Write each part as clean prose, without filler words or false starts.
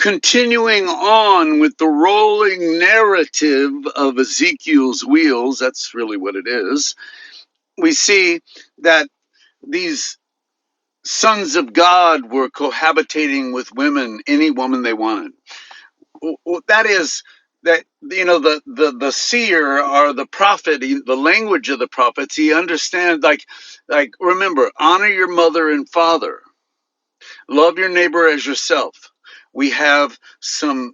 continuing on with the rolling narrative of Ezekiel's wheels, that's really what it is, we see that these sons of God were cohabitating with women, any woman they wanted. That is, that the seer or the prophet, the language of the prophets, he understands, like remember, honor your mother and father, love your neighbor as yourself. We have some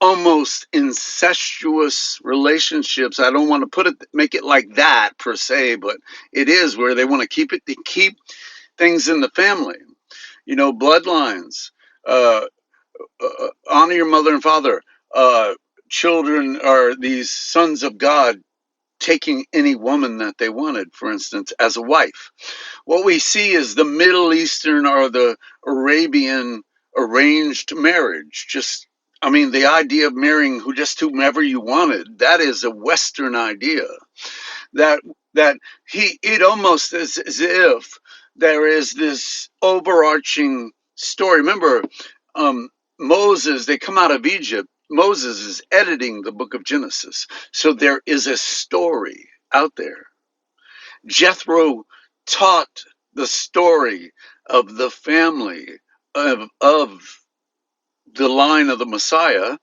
almost incestuous relationships. I don't want to make it like that per se, but it is where they want to keep things in the family, bloodlines. Honor your mother and father. Children are these sons of God taking any woman that they wanted, for instance, as a wife. What we see is the Middle Eastern or the Arabian arranged marriage. The idea of marrying whomever you wanted, that is a Western idea. It almost is as if there is this overarching story. Remember, Moses, they come out of Egypt. Moses is editing the book of Genesis. So there is a story out there. Jethro taught the story of the family of the line of the Messiah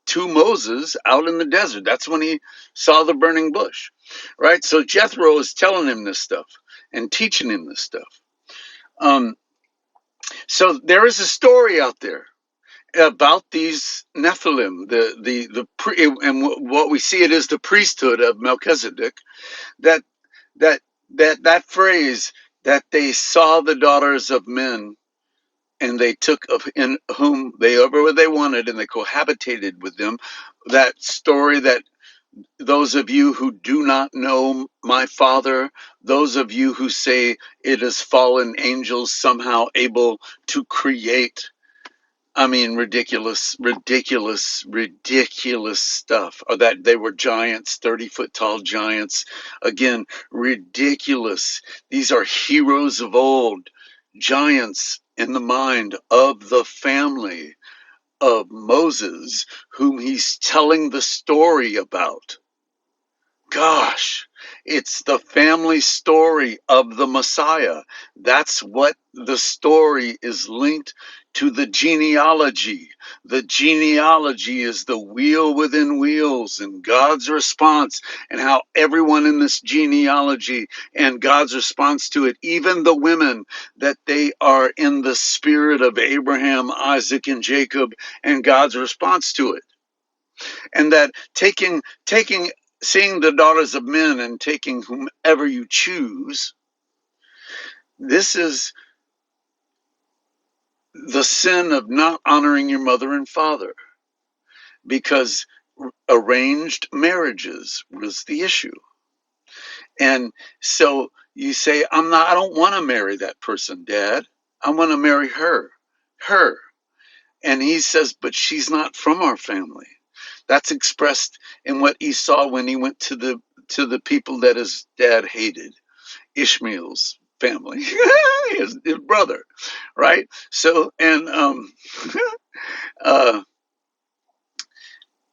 to Moses out in the desert. That's when he saw the burning bush, right? So Jethro is telling him this stuff and teaching him this stuff. So there is a story out there about these Nephilim, and what we see, it is the priesthood of Melchizedek. That phrase, that they saw the daughters of men, and they took of in whom they ever they wanted, and they cohabitated with them. That story, that those of you who do not know my Father, those of you who say it is fallen angels somehow able to create, ridiculous stuff. Or that they were giants, 30-foot tall giants. Again, ridiculous. These are heroes of old, giants in the mind of the family of Moses, whom he's telling the story about. Gosh, it's the family story of the Messiah. That's what the story is linked to, the genealogy. The genealogy is the wheel within wheels, and God's response, and how everyone in this genealogy and God's response to it, even the women, that they are in the spirit of Abraham, Isaac, and Jacob, and God's response to it. And that seeing the daughters of men and taking whomever you choose, this is the sin of not honoring your mother and father, because arranged marriages was the issue. And so you say, I don't want to marry that person, Dad. I want to marry her. And he says, but she's not from our family. That's expressed in what he saw when he went to the people that his dad hated, Ishmael's family, his brother, right? So, and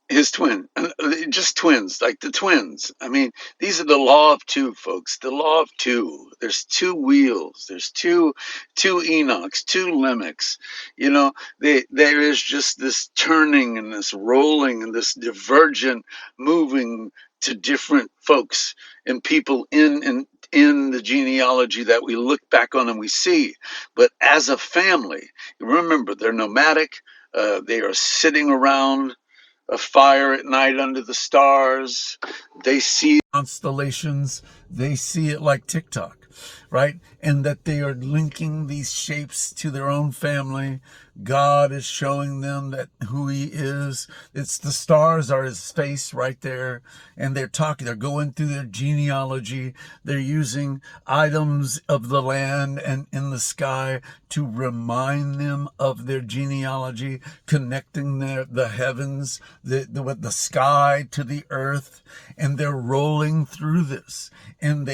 his twin, just twins, like the twins. These are the law of two, folks. The law of two. There's two wheels. There's two Enochs, two Lamechs. There is just this turning and this rolling and this divergent moving to different folks and people in the genealogy that we look back on and we see. But as a family, remember, they're nomadic. They are sitting around a fire at night under the stars. They see constellations. They see it like TikTok, right? And that they are linking these shapes to their own family. God is showing them that who he is. It's the stars are his face right there. And they're going through their genealogy. They're using items of the land and in the sky to remind them of their genealogy, connecting the heavens, the sky to the earth. And they're rolling pulling through this, and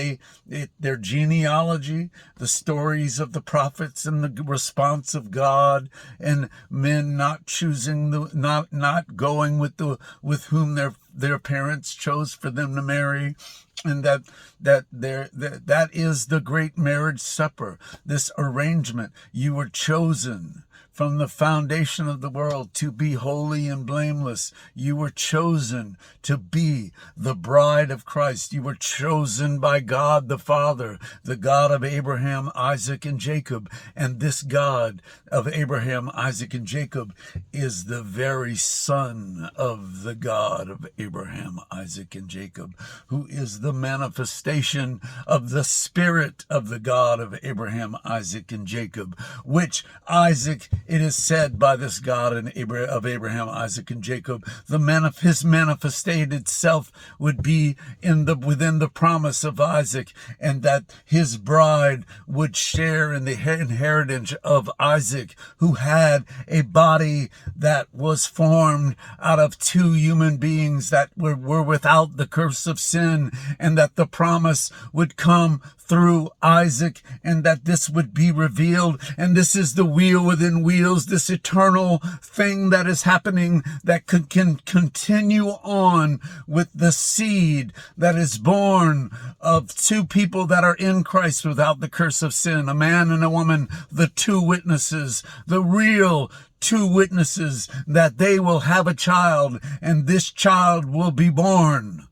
their genealogy, the stories of the prophets, and the response of God, and men not choosing not going with whom their parents chose for them to marry. And that is the great marriage supper, this arrangement. You were chosen from the foundation of the world to be holy and blameless. You were chosen to be the bride of Christ. You were chosen by God the Father, the God of Abraham, Isaac, and Jacob. And this God of Abraham, Isaac, and Jacob is the very Son of the God of Abraham, Isaac, and Jacob, who is the manifestation of the Spirit of the God of Abraham, Isaac, and Jacob, which Isaac, it is said by this God of Abraham, Isaac, and Jacob, his manifested self would be within the promise of Isaac, and that his bride would share in the inheritance of Isaac, who had a body that was formed out of two human beings that were without the curse of sin, and that the promise would come through Isaac, and that this would be revealed. And this is the wheel within wheels, this eternal thing that is happening that can continue on with the seed that is born of two people that are in Christ without the curse of sin, a man and a woman, the two witnesses, the real two witnesses, that they will have a child, and this child will be born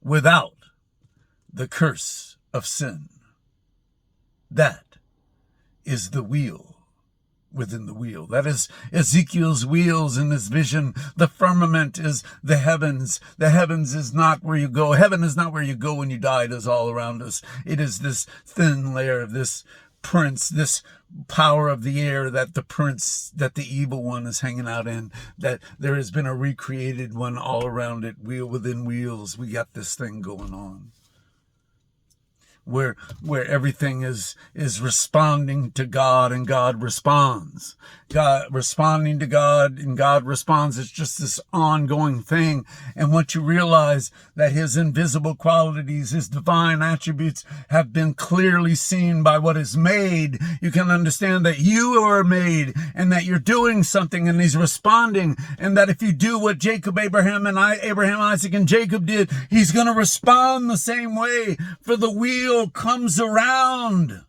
without the curse of sin. That is the wheel within the wheel. That is Ezekiel's wheels in this vision. The firmament is the heavens. The heavens is not where you go. Heaven is not where you go when you die. It is all around us. It is this thin layer of this prince, this power of the air that the evil one is hanging out in, that there has been a recreated one all around it, wheel within wheels. We got this thing going on, where everything is responding to God, and God responds. God responding to God, and God responds. It's just this ongoing thing. And once you realize that his invisible qualities, his divine attributes have been clearly seen by what is made, you can understand that you are made, and that you're doing something, and he's responding. And that if you do what Abraham, Isaac, and Jacob did, he's going to respond the same way. For the wheel comes around.